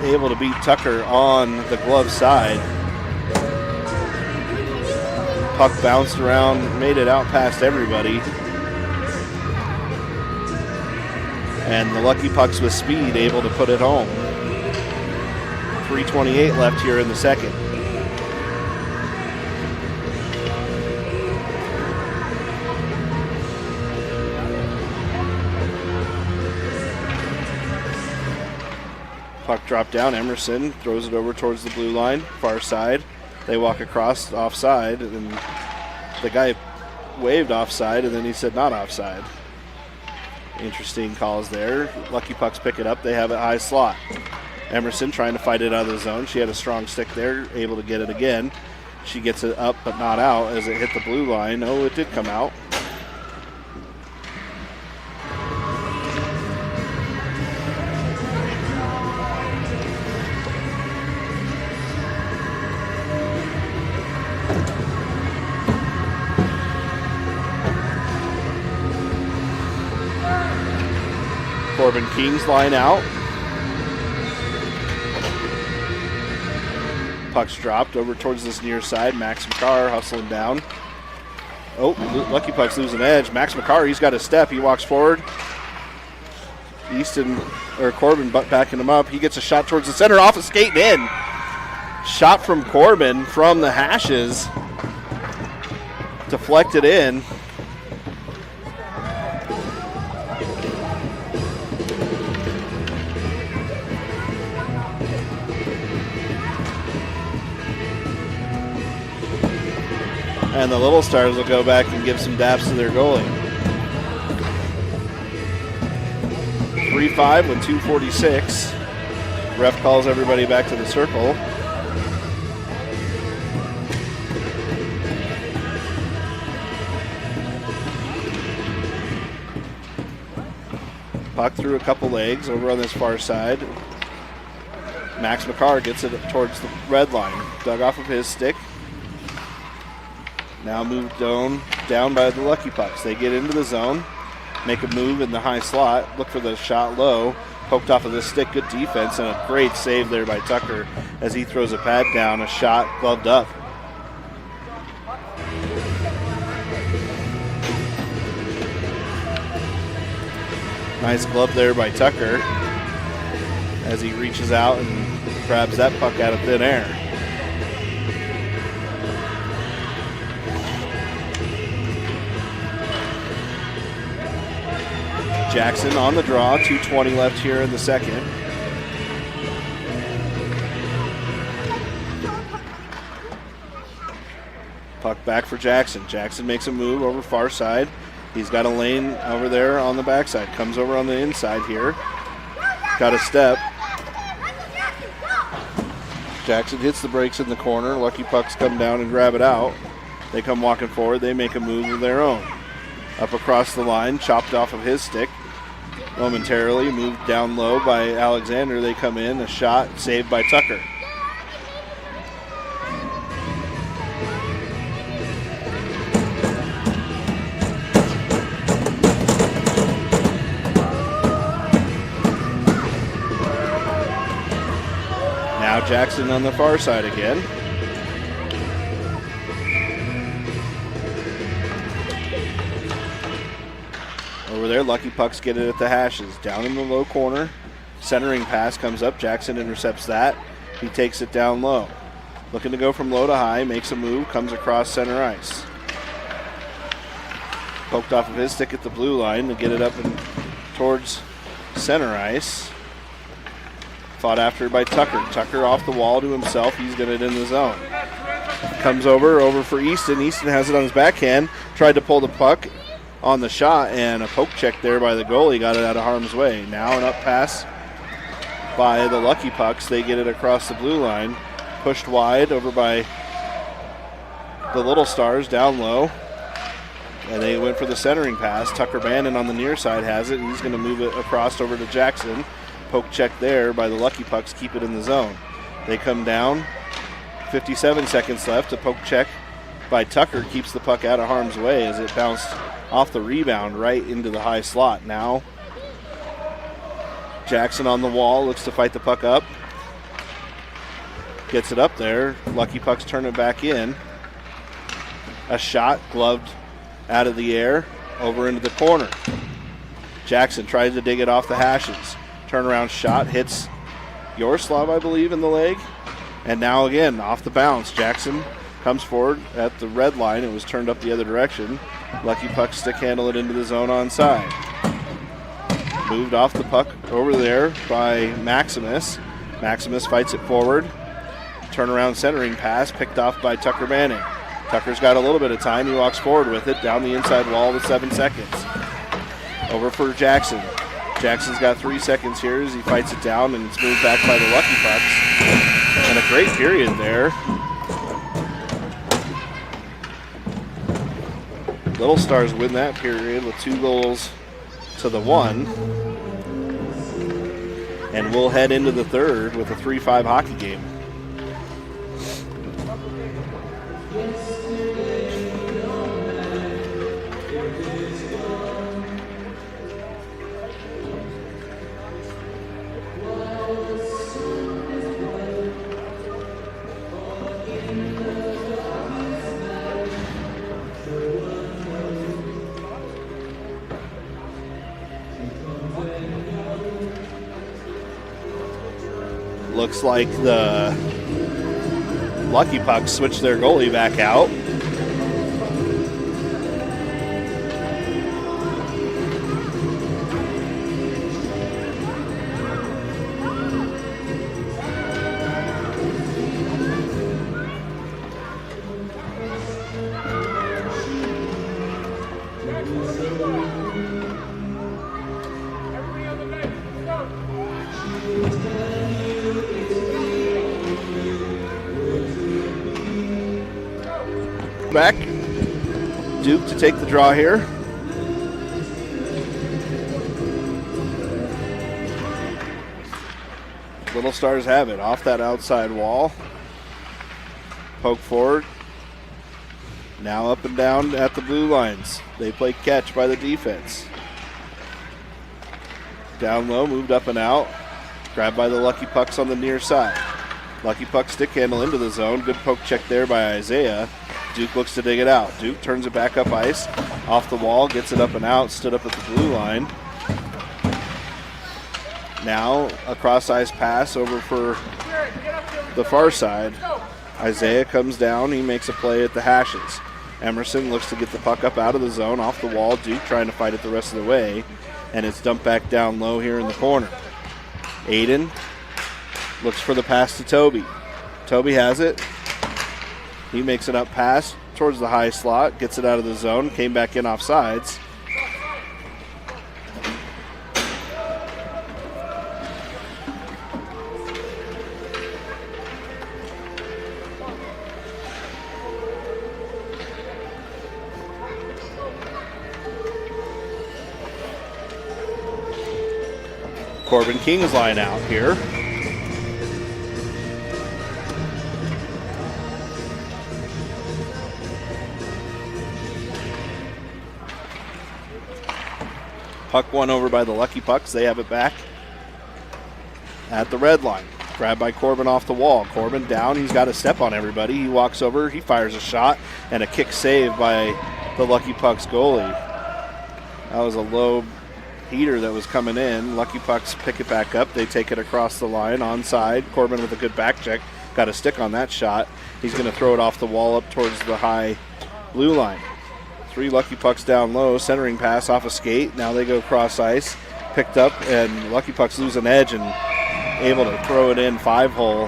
able to beat Tucker on the glove side. Puck bounced around, made it out past everybody. And the Lucky Pucks with speed able to put it home. 3:28 left here in the second. Puck dropped down. Emerson throws it over towards the blue line, far side. They walk across offside, and the guy waved offside, and then he said not offside. Interesting calls there. Lucky Pucks pick it up. They have it high slot. Emerson trying to fight it out of the zone. She had a strong stick there, able to get it again. She gets it up but not out as it hit the blue line. Oh, it did come out. Corbin Kings line out. Puck's dropped over towards this near side. Max McCarr hustling down. Oh, Lucky Puck's losing edge. Max McCarr, he's got a step. He walks forward. Corbin backing him up. He gets a shot towards the center, off a skate and in. Shot from Corbin from the hashes. Deflected in. And the Little Stars will go back and give some daps to their goalie. 3-5 with 2:46. Ref calls everybody back to the circle. Puck through a couple legs over on this far side. Max McCarr gets it towards the red line. Dug off of his stick. Now moved down by the Lucky Pucks. They get into the zone, make a move in the high slot, look for the shot low, poked off of the stick. Good defense and a great save there by Tucker as he throws a pad down, a shot gloved up. Nice glove there by Tucker as he reaches out and grabs that puck out of thin air. Jackson on the draw, 2:20 left here in the second. Puck back for Jackson. Jackson makes a move over far side. He's got a lane over there on the backside. Comes over on the inside here. Got a step. Jackson hits the brakes in the corner. Lucky Pucks come down and grab it out. They come walking forward. They make a move of their own. Up across the line, chopped off of his stick. Momentarily moved down low by Alexander. They come in, a shot saved by Tucker. Now Jackson on the far side again. Over there, Lucky Pucks get it at the hashes. Down in the low corner. Centering pass comes up. Jackson intercepts that. He takes it down low. Looking to go from low to high. Makes a move. Comes across center ice. Poked off of his stick at the blue line to get it up and towards center ice. Fought after by Tucker. Tucker off the wall to himself. He's got it in the zone. Comes over for Easton. Easton has it on his backhand. Tried to pull the puck on the shot, and a poke check there by the goalie got it out of harm's way. Now an up pass by the Lucky Pucks. They get it across the blue line. Pushed wide over by the Little Stars down low. And they went for the centering pass. Tucker Bannon on the near side has it. He's going to move it across over to Jackson. Poke check there by the Lucky Pucks. Keep it in the zone. They come down. 57 seconds left. A poke check by Tucker keeps the puck out of harm's way as it bounced off the rebound right into the high slot. Now Jackson on the wall, looks to fight the puck up. Gets it up there. Lucky Pucks turn it back in. A shot gloved out of the air over into the corner. Jackson tries to dig it off the hashes. Turnaround shot hits Yorslav, I believe, in the leg. And now again, off the bounce. Jackson comes forward at the red line. It was turned up the other direction. Lucky Pucks stick handle it into the zone onside. Moved off the puck over there by Maximus. Maximus fights it forward. Turnaround centering pass picked off by Tucker Banning. Tucker's got a little bit of time. He walks forward with it down the inside wall with 7 seconds. Over for Jackson. Jackson's got 3 seconds here as he fights it down, and it's moved back by the Lucky Pucks. And a great period there. Little Stars win that period with 2 goals to the 1. And we'll head into the third with a 3-5 hockey game. Looks like the Lucky Pucks switched their goalie back out. Everybody on the bench, go. Back. Duke to take the draw here. Little Stars have it off that outside wall. Poke forward. Now up and down at the blue lines. They play catch by the defense. Down low, moved up and out. Grabbed by the Lucky Pucks on the near side. Lucky Puck stick handle into the zone. Good poke check there by Isaiah. Duke looks to dig it out. Duke turns it back up ice. Off the wall, gets it up and out. Stood up at the blue line. Now a cross ice pass over for the far side. Isaiah comes down. He makes a play at the hashes. Emerson looks to get the puck up out of the zone. Off the wall. Duke trying to fight it the rest of the way. And it's dumped back down low here in the corner. Aiden looks for the pass to Toby. Toby has it. He makes an up pass towards the high slot. Gets it out of the zone. Came back in off sides. Corbin King's line out here. Puck won over by the Lucky Pucks. They have it back at the red line. Grabbed by Corbin off the wall. Corbin down. He's got a step on everybody. He walks over. He fires a shot and a kick save by the Lucky Pucks goalie. That was a low heater that was coming in. Lucky Pucks pick it back up. They take it across the line onside. Corbin with a good back check. Got a stick on that shot. He's going to throw it off the wall up towards the high blue line. 3 Lucky Pucks down low. Centering pass off a skate. Now they go cross ice. Picked up, and Lucky Pucks lose an edge and able to throw it in 5-hole.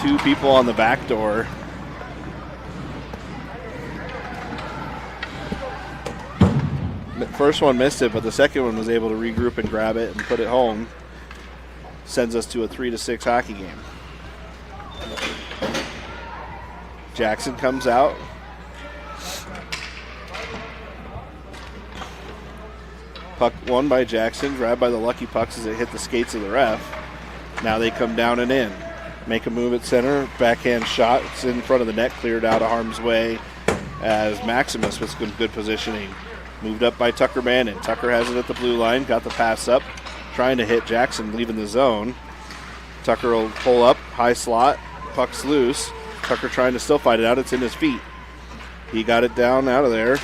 2 people on the back door. First one missed it, but the second one was able to regroup and grab it and put it home. Sends us to a 3-6 hockey game. Jackson comes out. Puck won by Jackson, grabbed by the Lucky Pucks as it hit the skates of the ref. Now they come down and in. Make a move at center. Backhand shot. It's in front of the net, cleared out of harm's way as Maximus with good positioning. Moved up by Tucker Bannon. Tucker has it at the blue line. Got the pass up. Trying to hit Jackson, leaving the zone. Tucker will pull up. High slot. Puck's loose. Tucker trying to still fight it out. It's in his feet. He got it down out of there.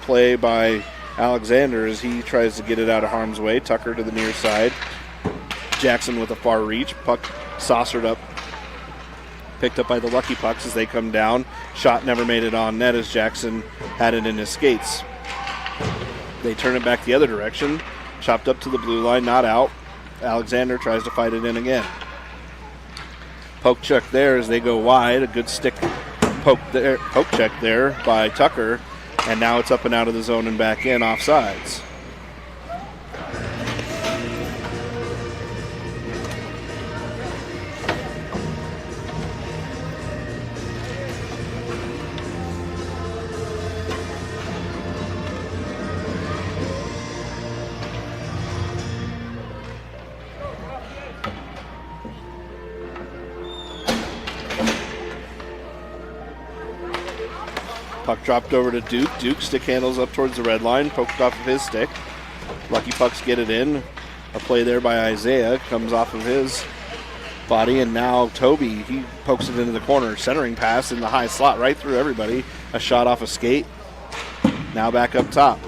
Play by Alexander as he tries to get it out of harm's way. Tucker to the near side. Jackson with a far reach. Puck saucered up. Picked up by the Lucky Pucks as they come down. Shot never made it on net as Jackson had it in his skates. They turn it back the other direction. Chopped up to the blue line, not out. Alexander tries to fight it in again. Poke check there as they go wide. A good stick poke check there by Tucker. And now it's up and out of the zone and back in off sides. Puck dropped over to Duke. Duke stick handles up towards the red line. Poked off of his stick. Lucky Pucks get it in. A play there by Isaiah. Comes off of his body. And now Toby, he pokes it into the corner. Centering pass in the high slot right through everybody. A shot off a skate. Now back up top.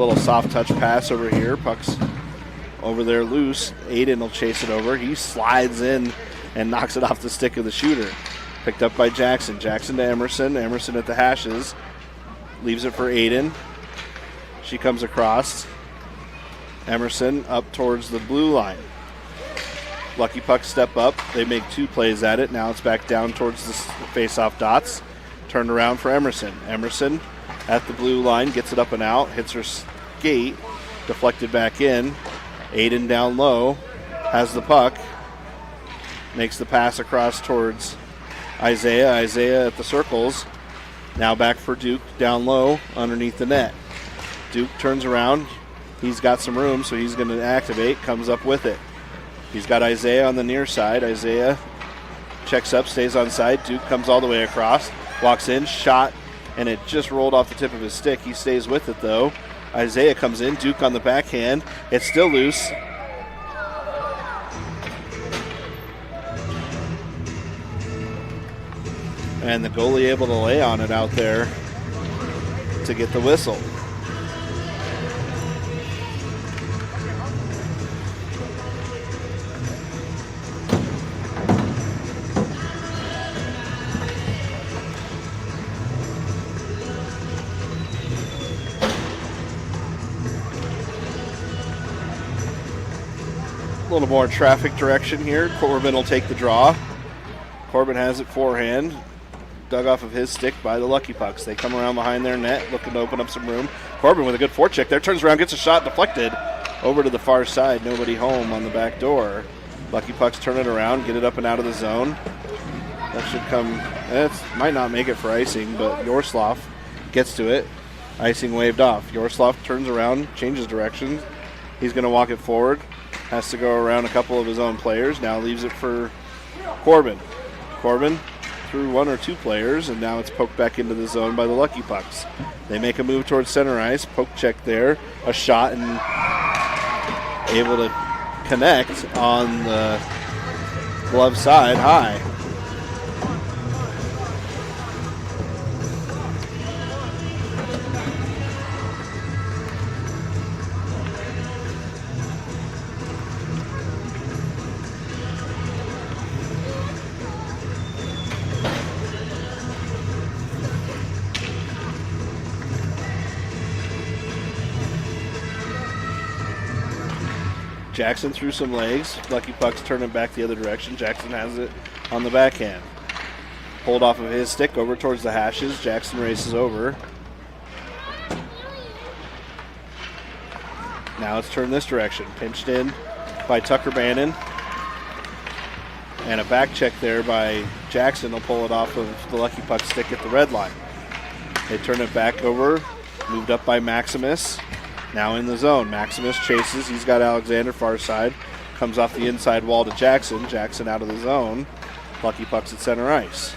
Little soft touch pass over here. Puck's over there loose. Aiden will chase it over. He slides in and knocks it off the stick of the shooter. Picked up by Jackson. Jackson to Emerson. Emerson at the hashes. Leaves it for Aiden. She comes across. Emerson up towards the blue line. Lucky Puck step up. They make 2 plays at it. Now it's back down towards the face-off dots. Turned around for Emerson. Emerson at the blue line. Gets it up and out. Hits her skate. Deflected back in. Aiden down low. Has the puck. Makes the pass across towards Isaiah. Isaiah at the circles. Now back for Duke down low underneath the net. Duke turns around. He's got some room, so he's going to activate. Comes up with it. He's got Isaiah on the near side. Isaiah checks up, stays on side. Duke comes all the way across. Walks in, shot, and it just rolled off the tip of his stick. He stays with it, though. Isaiah comes in. Duke on the backhand. It's still loose. And the goalie able to lay on it out there to get the whistle. A little more traffic direction here. Corbin will take the draw. Corbin has it forehand. Dug off of his stick by the Lucky Pucks. They come around behind their net, looking to open up some room. Corbin with a good forecheck there. Turns around, gets a shot deflected over to the far side. Nobody home on the back door. Lucky Pucks turn it around, get it up and out of the zone. That should come. It might not make it for icing, but Yorslav gets to it. Icing waved off. Yorslav turns around, changes direction. He's going to walk it forward. Has to go around a couple of his own players. Now leaves it for Corbin. Corbin through 1 or 2 players, and now it's poked back into the zone by the Lucky Pucks. They make a move towards center ice. Poke check there. A shot and able to connect on the glove side high. Jackson threw some legs. Lucky Pucks turn it back the other direction. Jackson has it on the backhand. Pulled off of his stick over towards the hashes. Jackson races over. Now it's turned this direction. Pinched in by Tucker Bannon. And a back check there by Jackson will pull it off of the Lucky Puck stick at the red line. They turn it back over. Moved up by Maximus. Now in the zone. Maximus chases. He's got Alexander far side. Comes off the inside wall to Jackson. Jackson out of the zone. Lucky Pucks at center ice.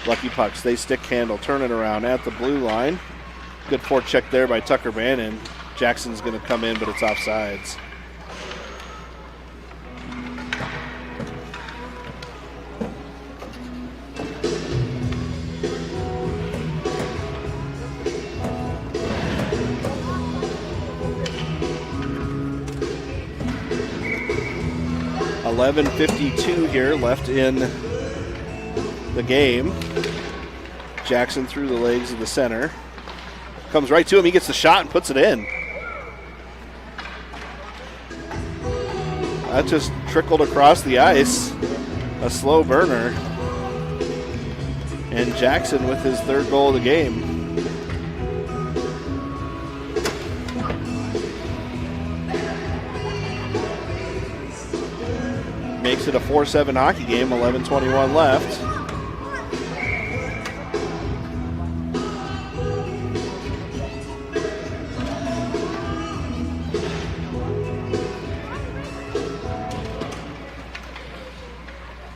Lucky Pucks, they stick handle. Turn it around at the blue line. Good forecheck there by Tucker Bannon. Jackson's going to come in, but it's offsides. .11:52 here left in the game. Jackson through the legs of the center. Comes right to him. He gets the shot and puts it in. That just trickled across the ice. A slow burner. And Jackson with his third goal of the game. Makes it a 4-7 hockey game, 11:21 left.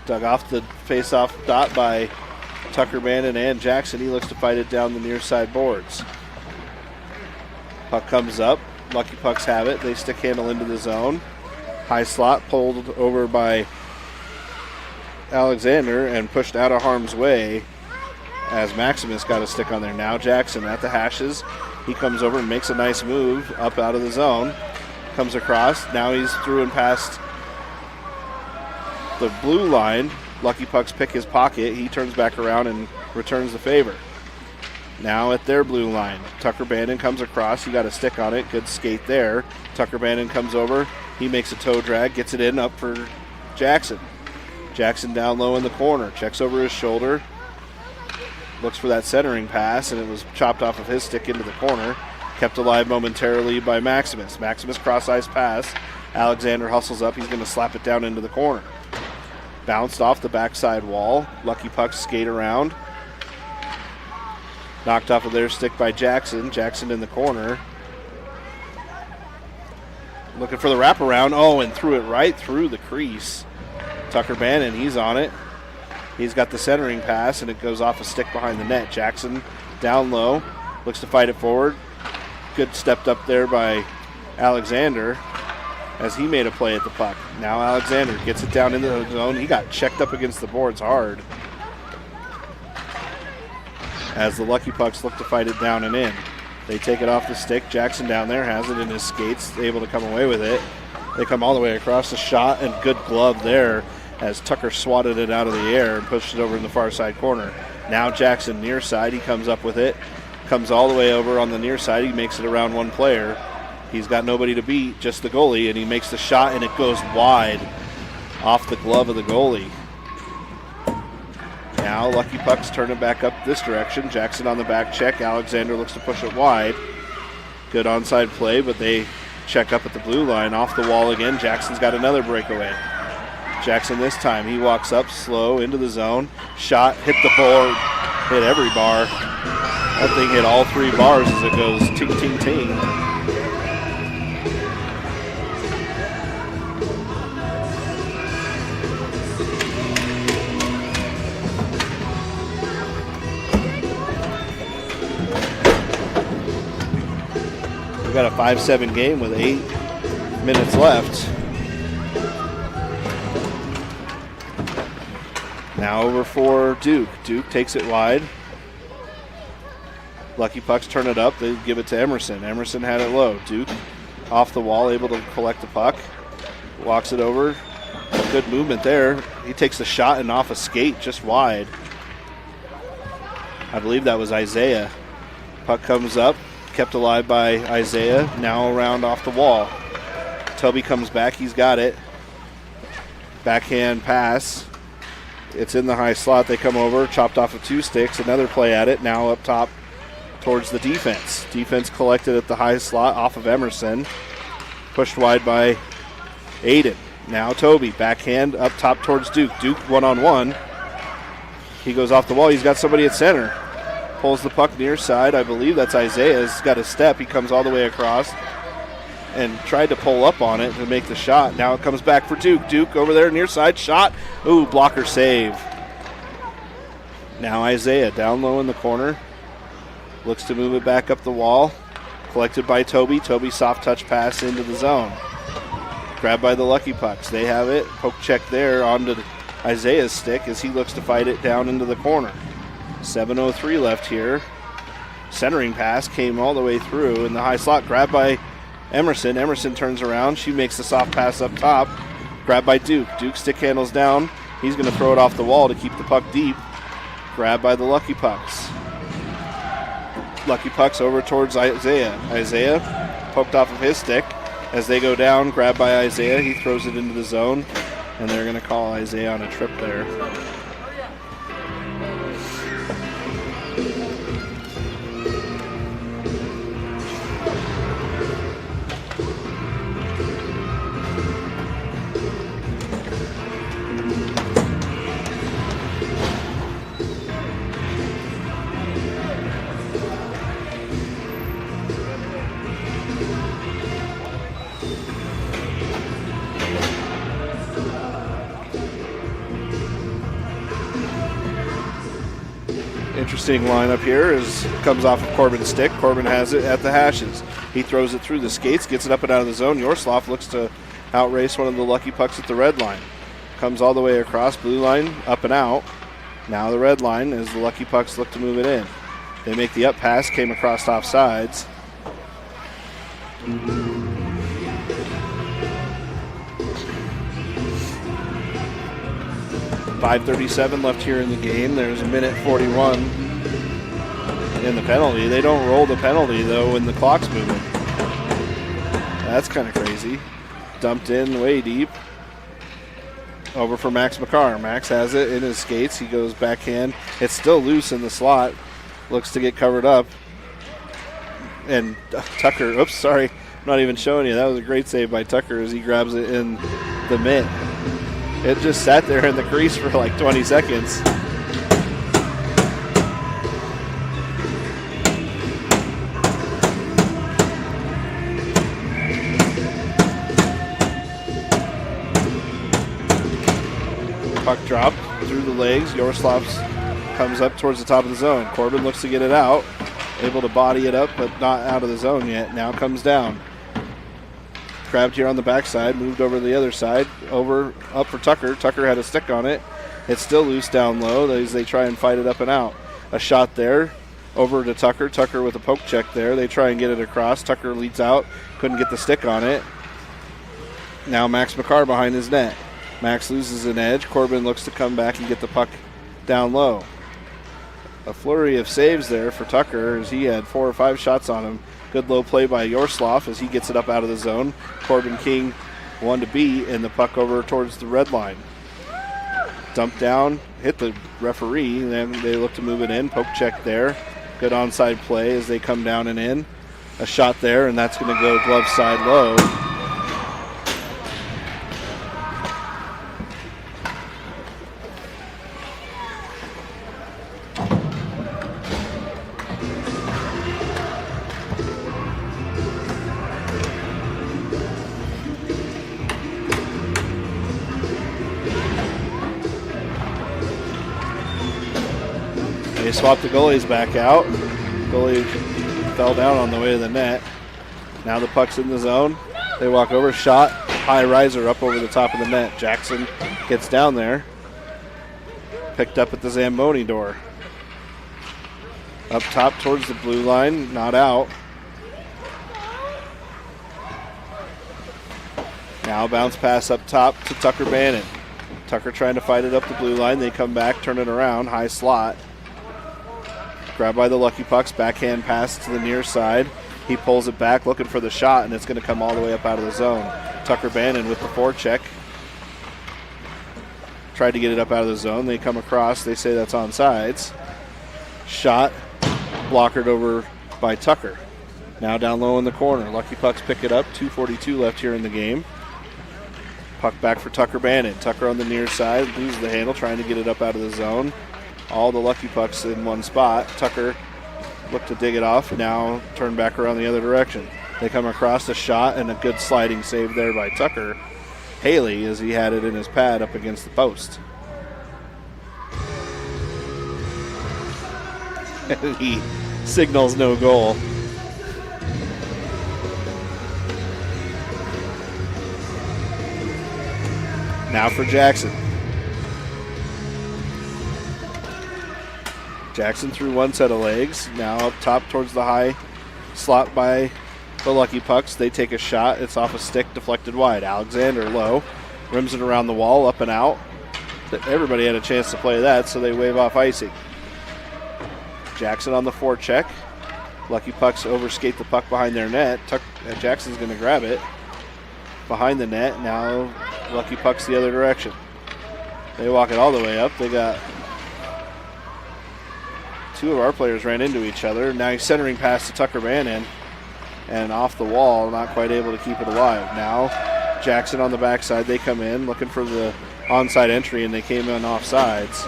Dug off the face-off dot by Tucker Bannon and Jackson. He looks to fight it down the near side boards. Puck comes up. Lucky Pucks have it. They stick handle into the zone. High slot pulled over by Alexander and pushed out of harm's way as Maximus got a stick on there. Now Jackson at the hashes. He comes over and makes a nice move up out of the zone. Comes across. Now he's through and past the blue line. Lucky Pucks pick his pocket. He turns back around and returns the favor. Now at their blue line. Tucker Bandon comes across. He got a stick on it. Good skate there. Tucker Bandon comes over. He makes a toe drag. Gets it in up for Jackson. Jackson down low in the corner. Checks over his shoulder. Looks for that centering pass, and it was chopped off of his stick into the corner. Kept alive momentarily by Maximus. Maximus cross-ice pass. Alexander hustles up. He's going to slap it down into the corner. Bounced off the backside wall. Lucky Pucks skate around. Knocked off of their stick by Jackson. Jackson in the corner. Looking for the wraparound. Oh, and threw it right through the crease. Tucker Bannon, he's on it. He's got the centering pass, and it goes off a stick behind the net. Jackson down low. Looks to fight it forward. Good stepped up there by Alexander as he made a play at the puck. Now Alexander gets it down into the zone. He got checked up against the boards hard as the Lucky Pucks look to fight it down and in. They take it off the stick. Jackson down there has it in his skates, able to come away with it. They come all the way across the shot, and good glove there as Tucker swatted it out of the air and pushed it over in the far side corner. Now Jackson near side, he comes up with it, comes all the way over on the near side. He makes it around one player. He's got nobody to beat, just the goalie, and he makes the shot, and it goes wide off the glove of the goalie. Now Lucky Pucks turn it back up this direction. Jackson on the back check. Alexander looks to push it wide. Good onside play, but they check up at the blue line. Off the wall again. Jackson's got another breakaway. Jackson this time, he walks up slow into the zone. Shot, hit the board, hit every bar. That thing hit all three bars as it goes ting, ting, ting. We've got a 5-7 game with 8 minutes left. Now over for Duke. Duke takes it wide. Lucky Pucks turn it up. They give it to Emerson. Emerson had it low. Duke off the wall, able to collect the puck. Walks it over. Good movement there. He takes the shot and off a skate just wide. I believe that was Isaiah. Puck comes up. Kept alive by Isaiah. Now around off the wall. Toby comes back. He's got it. Backhand pass. It's in the high slot. They come over, chopped off of 2 sticks. Another play at it. Now up top towards the defense. Defense collected at the high slot off of Emerson. Pushed wide by Aiden. Now Toby. Backhand up top towards Duke. Duke one-on-one. He goes off the wall. He's got somebody at center. Pulls the puck near side. I believe that's Isaiah. He's got a step. He comes all the way across and tried to pull up on it to make the shot. Now it comes back for Duke. Duke over there near side. Shot. Ooh, blocker save. Now Isaiah down low in the corner. Looks to move it back up the wall. Collected by Toby. Toby soft touch pass into the zone. Grabbed by the Lucky Pucks. They have it. Poke check there onto Isaiah's stick as he looks to fight it down into the corner. 7:03 left here. Centering pass came all the way through in the high slot. Grabbed by Emerson. Emerson turns around. She makes the soft pass up top. Grabbed by Duke. Duke stick handles down. He's going to throw it off the wall to keep the puck deep. Grabbed by the Lucky Pucks. Lucky Pucks over towards Isaiah. Isaiah poked off of his stick. As they go down, grabbed by Isaiah. He throws it into the zone. And they're going to call Isaiah on a trip there. Interesting lineup here comes off of Corbin's stick. Corbin has it at the hashes. He throws it through the skates, gets it up and out of the zone. Yorslav looks to outrace one of the Lucky Pucks at the red line. Comes all the way across, blue line, up and out. Now the red line as the Lucky Pucks look to move it in. They make the up pass, came across offsides. .537 left here in the game. There's a minute 41 in the penalty. They don't roll the penalty, though, when the clock's moving. That's kind of crazy. Dumped in way deep. Over for Max McCarr. Max has it in his skates. He goes backhand. It's still loose in the slot. Looks to get covered up. And Tucker, oops, sorry. I'm not even showing you. That was a great save by Tucker as he grabs it in the mitt. It just sat there in the crease for like 20 seconds. Puck dropped through the legs. Yorslavs comes up towards the top of the zone. Corbin looks to get it out. Able to body it up, but not out of the zone yet. Now comes down. Grabbed here on the backside, moved over to the other side, up for Tucker. Tucker had a stick on it. It's still loose down low as they try and fight it up and out. A shot there, over to Tucker. Tucker with a poke check there. They try and get it across. Tucker leads out, couldn't get the stick on it. Now Max McCarr behind his net. Max loses an edge. Corbin looks to come back and get the puck down low. A flurry of saves there for Tucker as he had 4 or 5 shots on him. Good low play by Yorslav as he gets it up out of the zone. Corbin King one to beat, and the puck over towards the red line. Dumped down, hit the referee, and then they look to move it in. Poke check there. Good onside play as they come down and in. A shot there, and that's going to go glove side low. They swapped the goalies back out. Goalie fell down on the way to the net. Now the puck's in the zone. They walk over, shot, high riser up over the top of the net. Jackson gets down there. Picked up at the Zamboni door. Up top towards the blue line, not out. Now bounce pass up top to Tucker Bannon. Tucker trying to fight it up the blue line. They come back, turn it around, high slot. Grabbed by the Lucky Pucks, backhand pass to the near side. He pulls it back, looking for the shot, and it's going to come all the way up out of the zone. Tucker Bannon with the forecheck. Tried to get it up out of the zone. They come across. They say that's onside. Shot, blockered over by Tucker. Now down low in the corner. Lucky Pucks pick it up. 2:42 left here in the game. Puck back for Tucker Bannon. Tucker on the near side, loses the handle, trying to get it up out of the zone. All the Lucky Pucks in one spot. Tucker looked to dig it off, now turn back around the other direction. They come across a shot and a good sliding save there by Tucker Haley as he had it in his pad up against the post. And he signals no goal. Now for Jackson. Jackson through one set of legs. Now up top towards the high slot by the Lucky Pucks. They take a shot. It's off a stick, deflected wide. Alexander low. Rims it around the wall, up and out. Everybody had a chance to play that, so they wave off icing. Jackson on the forecheck. Lucky Pucks overskate the puck behind their net. Jackson's going to grab it behind the net. Now Lucky Pucks the other direction. They walk it all the way up. They got two of our players ran into each other. Now he's centering pass to Tucker Bannon and off the wall, not quite able to keep it alive. Now Jackson on the backside. They come in looking for the onside entry, and they came in offsides.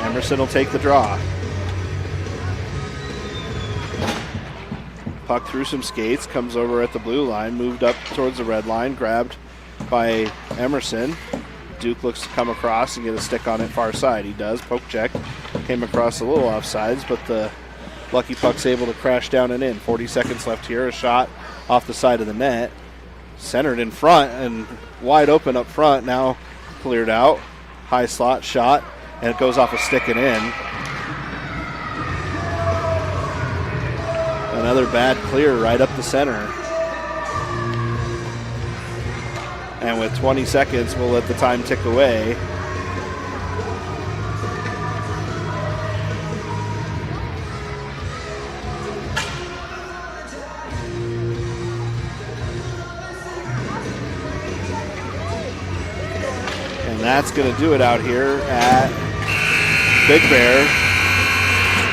Emerson will take the draw. Puck through some skates, comes over at the blue line, moved up towards the red line, grabbed by Emerson. Duke looks to come across and get a stick on it far side. He does, poke check, Came across a little offsides, but the Lucky Puck's able to crash down and in. 40 seconds left here. A shot off the side of the net. Centered in front and wide open up front. Now cleared out. High slot shot, and it goes off a stick and in. Another bad clear right up the center. And with 20 seconds, we'll let the time tick away. And that's going to do it out here at Big Bear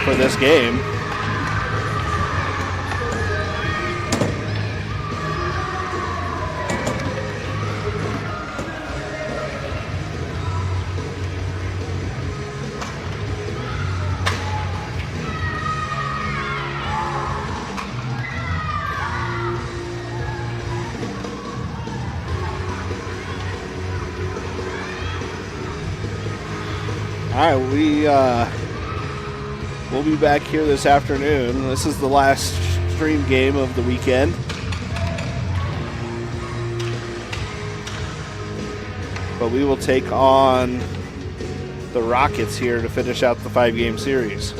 for this game. All right, we'll be back here this afternoon. This is the last stream game of the weekend. But we will take on the Rockets here to finish out the 5-game series.